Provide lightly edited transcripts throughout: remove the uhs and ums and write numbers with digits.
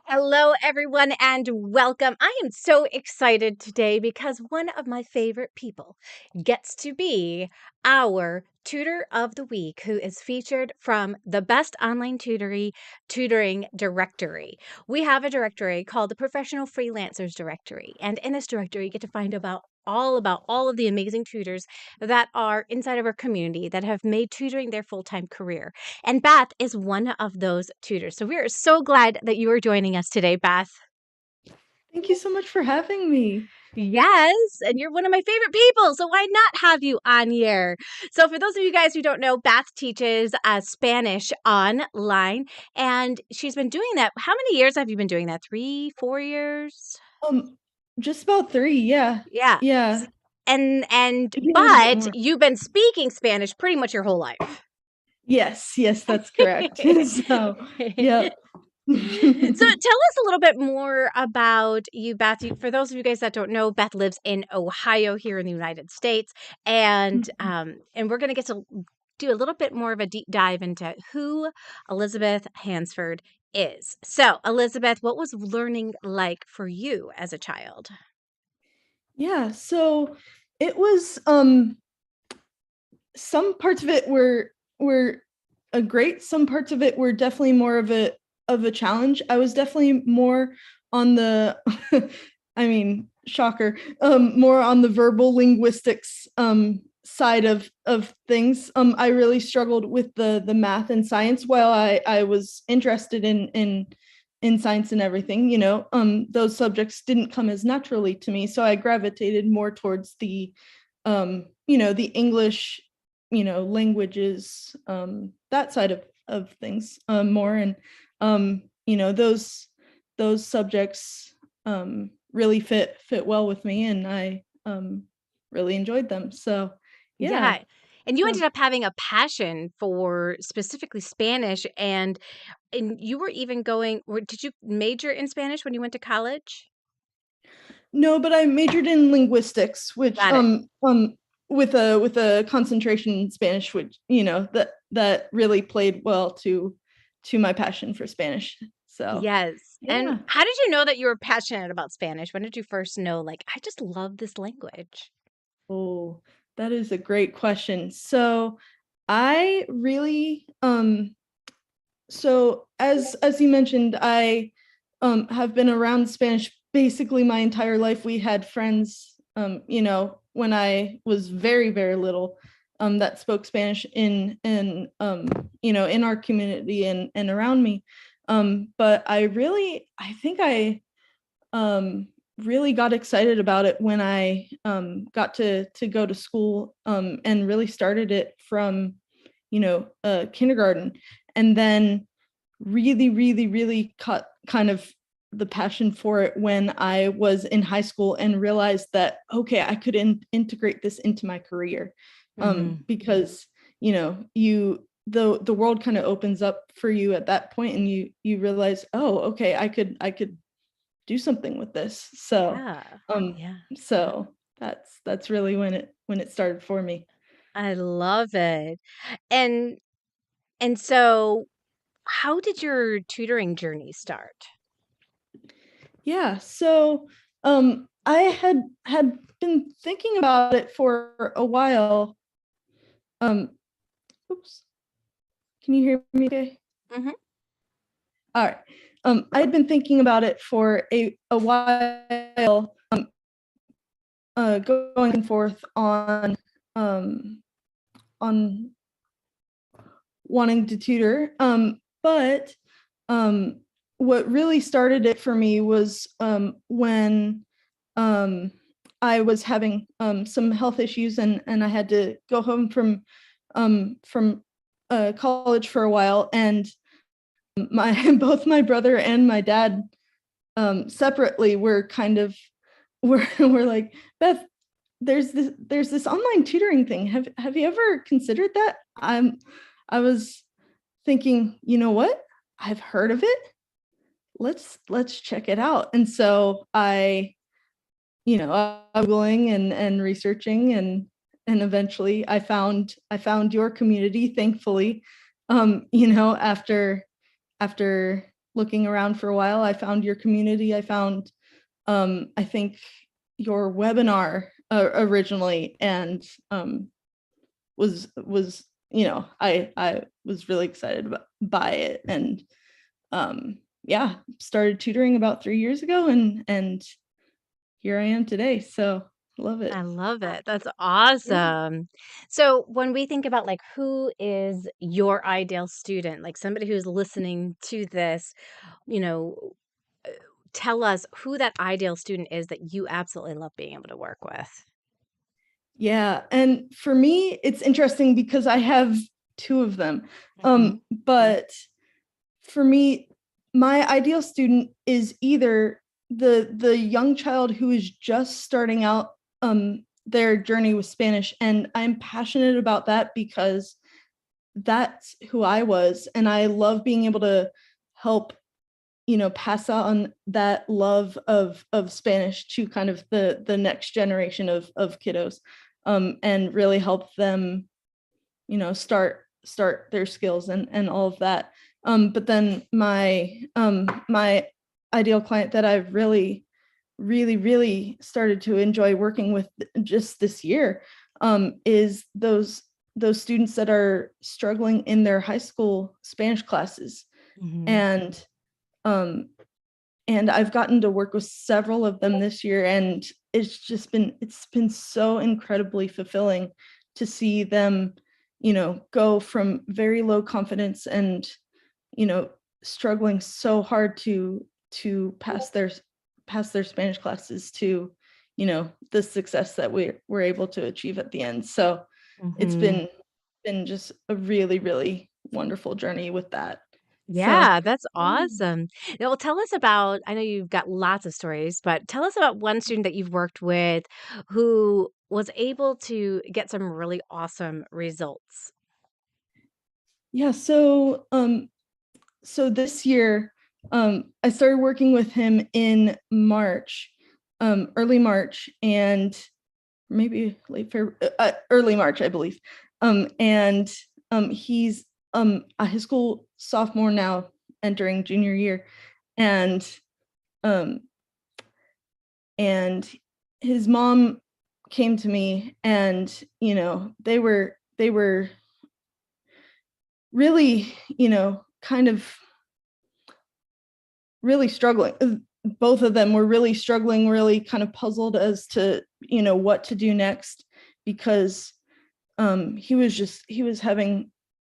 Hello, everyone, and welcome. I am so excited today because one of my favorite people gets to be our tutor of the week, who is featured from the best online tutoring directory. We have a directory called the Professional Freelancers Directory, and in this directory, you get to find about all of the amazing tutors that are inside of our community that have made tutoring their full-time career. And Beth is one of those tutors. So we are so glad that you are joining us today, Beth. Thank you so much for having me. Yes, and you're one of my favorite people, so why not have you on here? So, for those of you guys who don't know, Beth teaches Spanish online, and she's been doing that. How many years have you been doing that? 3, 4 years? Um, just about 3, yeah. Yeah. Yeah. Maybe a little bit But more. you've been speaking Spanish pretty much your whole life. Yes, that's correct. So, yeah. So tell us a little bit more about you, Beth. For those of you guys that don't know, Beth lives in Ohio here in the United States, and we're going to get to do a little bit more of a deep dive into who Elizabeth Hansford is. So, Elizabeth, what was learning like for you as a child? Yeah, so it was some parts of it were great, some parts of it were definitely more of a challenge. I was definitely more on the I mean, shocker, more on the verbal linguistics side of things. I really struggled with the math and science while I was interested in science and everything, those subjects didn't come as naturally to me. So I gravitated more towards the English, languages, that side of things more. And, those subjects really fit well with me, and I really enjoyed them. So, yeah. Yeah. And you So, ended up having a passion for specifically Spanish, and you were even did you major in Spanish when you went to college? no, but I majored in linguistics, which Got it. with a concentration in Spanish, which that really played well to my passion for Spanish. So, Yes. And yeah. how did you know that you were passionate about Spanish? When did you first know, like, I just love this language? Oh, that is a great question. So I really so as you mentioned, I have been around Spanish basically my entire life. We had friends, when I was very, very little, that spoke Spanish in our community and around me. But I think I really got excited about it when I got to go to school, and really started it from kindergarten, and then really, really, really caught kind of the passion for it when I was in high school and realized that, okay, I could integrate this into my career, Mhm. because the world kind of opens up for you at that point, and you realize, oh, okay, I could do something with this. Yeah. Um, Yeah. so that's really when it started for me. I love it. And and so how did your tutoring journey start? Yeah. So I had been thinking about it for a while. Um, oops. Can you hear me okay? Mhm. All right. I had been thinking about it for a while, going and forth um, on wanting to tutor. But um, what really started it for me was when um, I was having some health issues, and I had to go home from college for a while, and my both my brother and my dad separately were kind of were like, Beth, there's this online tutoring thing. Have you ever considered that? I was thinking, you know what? I've heard of it. Let's check it out. And so Googling and researching, and eventually I found your community, thankfully, after looking around for a while. I found your community. I found, I think, your webinar originally, and was I was really excited by it, and yeah, started tutoring about 3 years ago, and here I am today. So love I it. love it. That's Yeah. awesome. So when we think about like who is your ideal student, like somebody who's listening to this, you know, uh, tell us who that ideal student is that you absolutely love being able to work with. Yeah, and for me, it's interesting because I have two of them. Mhm. But for me, my ideal student is either the young child who is just starting out their journey with Spanish, and I'm passionate about that because that's who I was, and I love being able to help, pass on that love of Spanish to kind of the next generation of kiddos, and really help them, start their skills and all of that. But then my ideal client that I've really started to enjoy working with just this year, is those students that are struggling in their high school Spanish classes. Mhm. And um, and I've gotten to work with several of them this year, and it's been so incredibly fulfilling to see them, go from very low confidence and, you know, struggling so hard to pass their Spanish classes to, the success that we're able to achieve at the end. So it's Mhm. been just a really, really wonderful journey with that. So Yeah, that's awesome. Now, well, tell us about, I know you've got lots of stories, but tell us about one student that you've worked with who was able to get some really awesome results. yeah, so this year, I started working with him in March, early March, and maybe early March, I believe. And he's a high school sophomore now, entering junior year, and um, and his mom came to me, and they were really, kind of really struggling. Both of them were really struggling, really kind of puzzled as to, what to do next, because he was having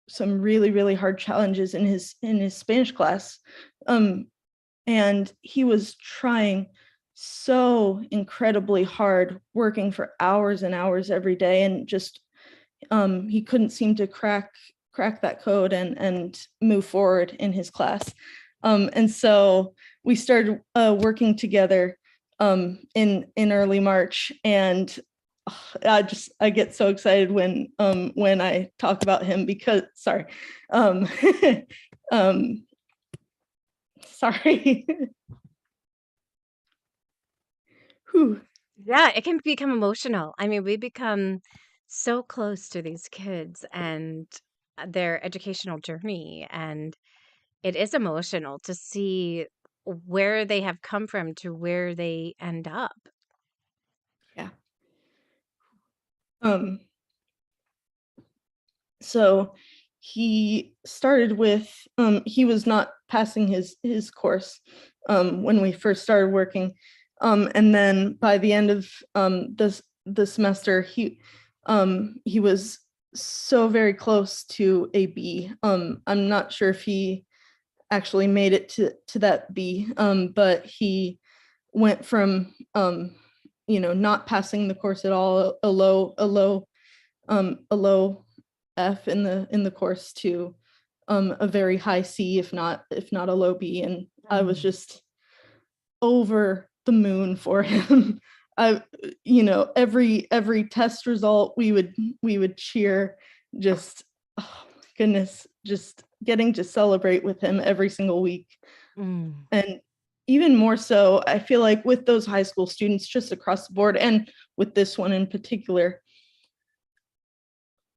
some really, really hard challenges in his Spanish class. Um, and he was trying so incredibly hard, working for hours and hours every day, and just he couldn't seem to crack that code and move forward in his class. And so we started working together in early March, and I get so excited when I talk about him, because sorry, um, um, sorry. Whew. Yeah, it can become emotional. I mean, we become so close to these kids and their educational journey, and it is emotional to see where they have come from to where they end up. Yeah. Um, so he started with he was not passing his course when we first started working, and then by the end of the semester, he was so very close to a B. I'm not sure if he actually made it to that B, but he went from not passing the course at all, a low F in the course, to a very high C, if not a low B, and I was Mm. just over the moon for him. I every test result, we would cheer, just, oh my goodness, just getting to celebrate with him every single week. Mm. And even more so, I feel like with those high school students, just across the board, and with this one in particular,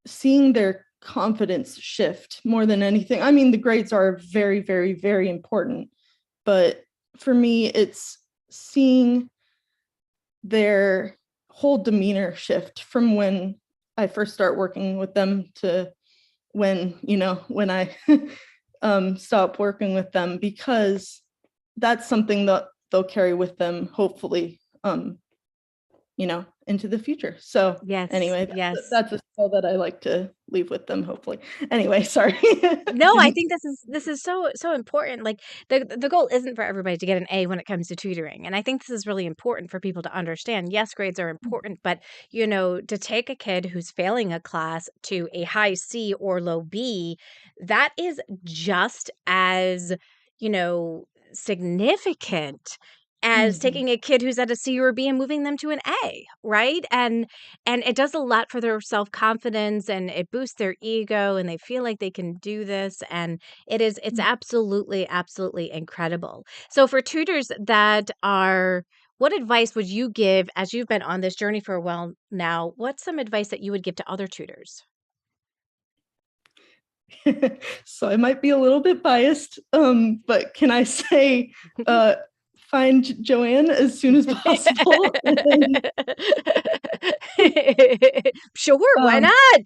seeing their confidence shift more than anything. I mean, the grades are very, very, very important, but for me, it's seeing their whole demeanor shift from when I first start working with them to when I stop working with them, because that's something that they'll carry with them, hopefully, into the future. So Yes, anyway, yes. that's a skill that I like to leave with them, hopefully. Anyway, sorry. No, I Didn't think this is so important. Like the goal isn't for everybody to get an A when it comes to tutoring. And I think this is really important for people to understand. Yes, grades are important, but to take a kid who's failing a class to a high C or low B, that is just as, you know, significant as Mhm. taking a kid who's at a C or a B and moving them to an A, right? And it does a lot for their self-confidence, and it boosts their ego, and they feel like they can do this, and it's absolutely, absolutely incredible. So for tutors that are what advice would you give as you've been on this journey for a while now? What's some advice that you would give to other tutors? So I might be a little bit biased, but can I say, uh, find Joanne as soon as possible? And, Sure, why um, not?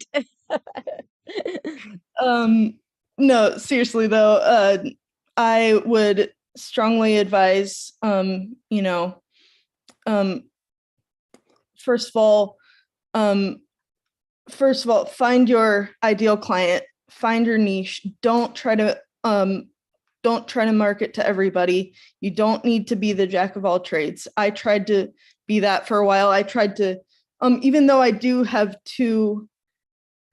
um, no, seriously though, I would strongly advise, um, first of all, um, find your ideal client, find your niche. Don't try to market to everybody. You don't need to be the jack of all trades. I tried to be that for a while. I tried to, even though I do have two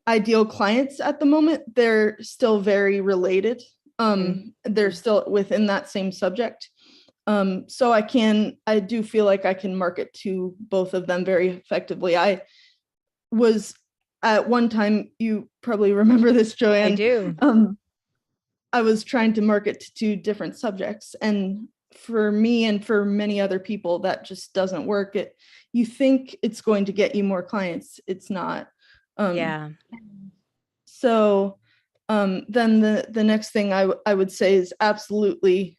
ideal clients at the moment, they're still very related. Mhm. They're still within that same subject. So I do feel like I can market to both of them very effectively. I was at one time, you probably remember this, I Joanne. do. I was trying to market to two different subjects, and for me and for many other people, that just doesn't work. You think it's going to get you more clients, it's not. Um, Yeah. so then the next thing I would say is absolutely,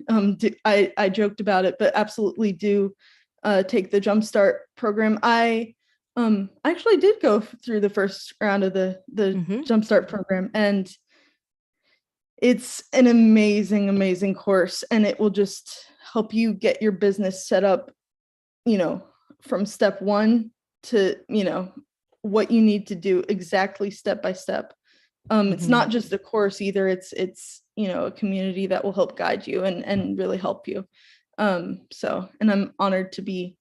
I joked about it, but absolutely do take the Jumpstart program. I actually did go through the first round of the Mhm. Jumpstart program, and it's an amazing, amazing course, and it will just help you get your business set up, from step one to, what you need to do exactly step by step. It's Mhm. not just a course either. It's a community that will help guide you and really help you. And I'm honored to be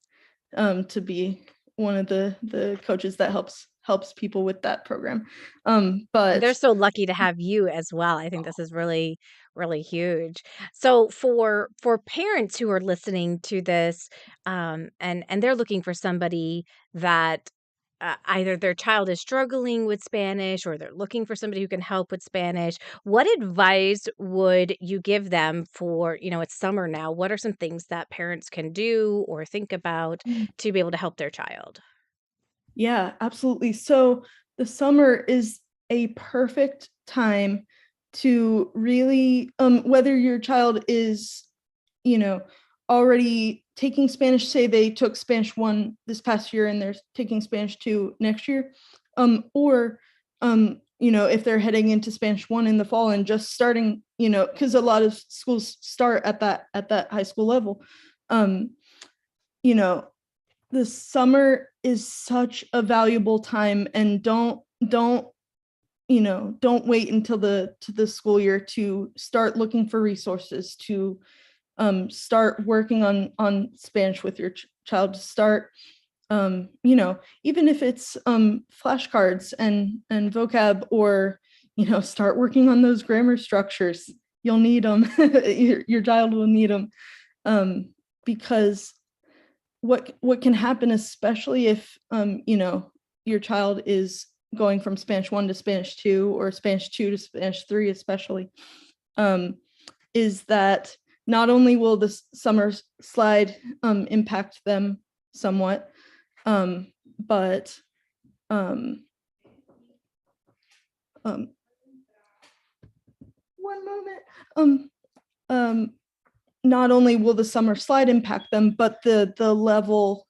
one of the coaches that helps people with that program. And they're But so lucky to have you as well. I think this is really, really huge. So for parents who are listening to this, and they're looking for somebody that either their child is struggling with Spanish or they're looking for somebody who can help with Spanish, what advice would you give them for, it's summer now? What are some things that parents can do or think about to be able to help their child? yeah, absolutely. So the summer is a perfect time to really, whether your child is, you know, already taking Spanish, say they took Spanish 1 this past year and they're taking Spanish 2 next year, or if they're heading into Spanish 1 in the fall and just starting, because a lot of schools start at that high school level. Um, you know, the summer is such a valuable time, and don't wait until the school year to start looking for resources, to start working on Spanish with your child, to start, even if it's flashcards and vocab, or start working on those grammar structures. You'll need them. Your child will need them, because what can happen, especially if your child is going from Spanish 1 to Spanish 2, or Spanish 2 to Spanish 3 especially, um, is that not only will the summer slide impact them somewhat, but um, um, one moment, um, um, not only will the summer slide impact them, but the level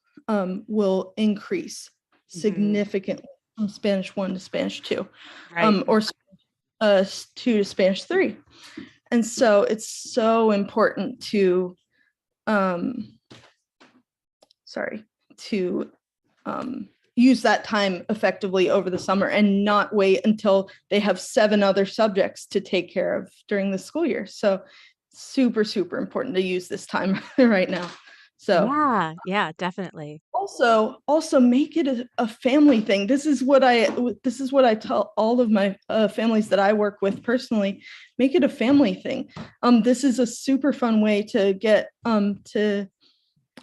will increase significantly from Spanish 1 to Spanish 2, Right. or 2 to Spanish 3. And so it's so important to sorry, to use that time effectively over the summer and not wait until they have 7 other subjects to take care of during the school year. So super, super important to use this time right now. So Yeah, yeah, definitely. also make it a family thing. This is what I tell all of my families that I work with personally. Make it a family thing. This is a super fun way to get to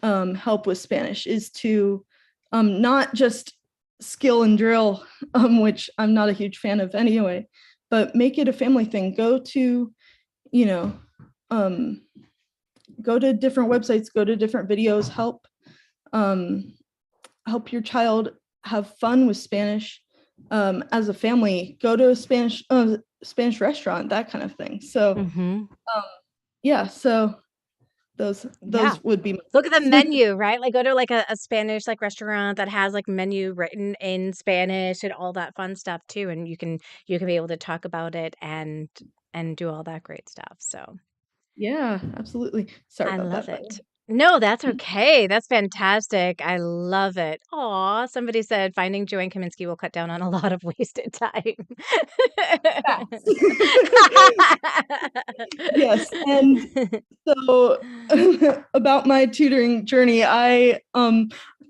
help with Spanish, is to not just skill and drill, which I'm not a huge fan of anyway, but make it a family thing. Go to, you know, go to different websites, go to different videos, help your child have fun with Spanish as a family. Go to a Spanish restaurant, that kind of thing. So Mhm. yeah, so Yeah. those would be Look at the my menu, right? Like, go to, like, a Spanish, like, restaurant that has, like, menu written in Spanish and all that fun stuff too, and you can be able to talk about it and do all that great stuff, so Yeah, absolutely. Sorry I about love that, by it. the No, that's way. okay. That's fantastic. I love it. Aw, somebody said finding Joanne Kaminsky will cut down on a lot of wasted time. Yes, and so about my tutoring journey, I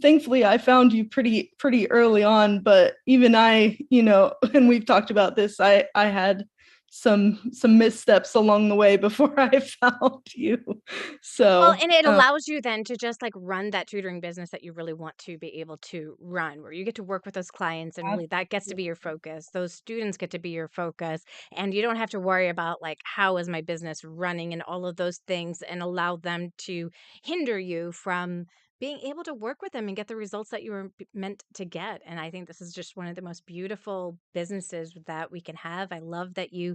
thankfully I found you pretty early on, but even I, and we've talked about this, I had some missteps along the way before I found you. Well, So and it allows you then to just, like, run that tutoring business that you really want to be able to run, where you get to work with those clients and really that gets to be your focus. Those students get to be your focus, and you don't have to worry about, like, how is my business running and all of those things, and allow them to hinder you from being able to work with them and get the results that you were meant to get. And I think this is just one of the most beautiful businesses that we can have. I love that you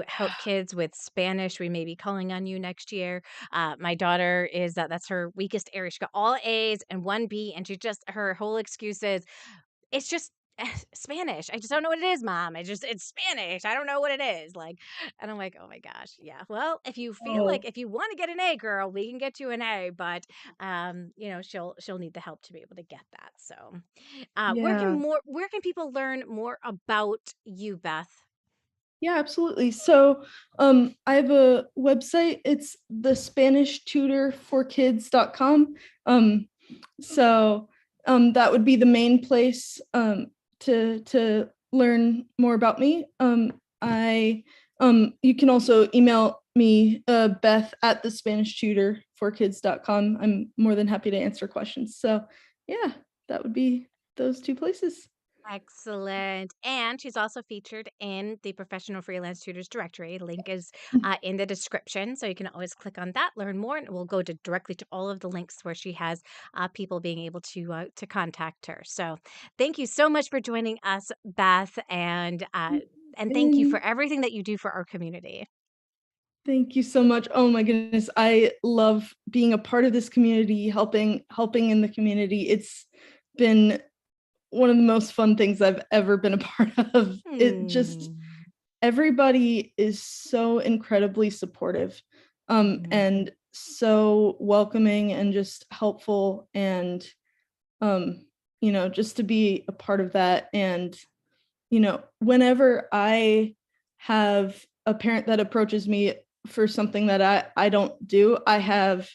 help kids with Spanish. We may be calling on you next year. My daughter is that's her weakest area. She got all A's and one B, and she just her whole excuse is it's just Spanish. I just don't know what it is, mom. It's Spanish. I don't know what it is. Like, and I'm like, oh my gosh, yeah. Well, if you feel like oh if you want to get an A, girl, we can get you an A, but she'll need the help to be able to get that. So, yeah. where can people learn more about you, Beth? Yeah, absolutely. So I have a website. It's the Spanish tutor for kids.com. So that would be the main place to learn more about me. I You can also email me, Beth at the Spanish tutor for kids.com. I'm more than happy to answer questions. So yeah, that would be those 2 places. Excellent. And she's also featured in the Professional Freelance Tutors Directory. Link is in the description. So you can always click on that, learn more, and it will go directly to all of the links where she has people being able to contact her. So thank you so much for joining us, Beth, and thank you for And everything that you do for our community. thank you so much. Oh my goodness. I love being a part of this community, helping in the community. It's been one of the most fun things I've ever been a part of. It just Hmm. everybody is so incredibly supportive, Mhm. and so welcoming and just helpful, and just to be a part of that. And whenever I have a parent that approaches me for something that I don't do, I have,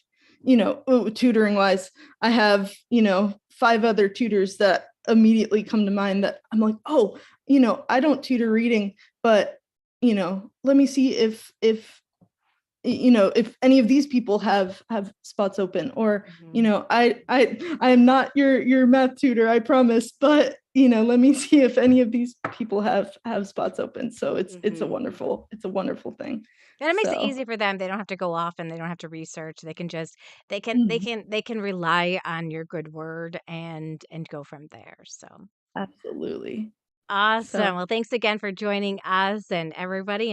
tutoring wise, I have, 5 other tutors that immediately come to mind that I'm like, oh, I don't tutor reading, but, let me see if any of these people have spots open, or Mhm. I am not your math tutor, I promise, but let me see if any of these people have spots open. So it's a Mhm. wonderful thing. And it makes it So easy for them. They don't have to go off and they don't have to research. They can just mhm, they can rely on your good word and go from there. So absolutely. So awesome. Well, thanks again for joining us and everybody.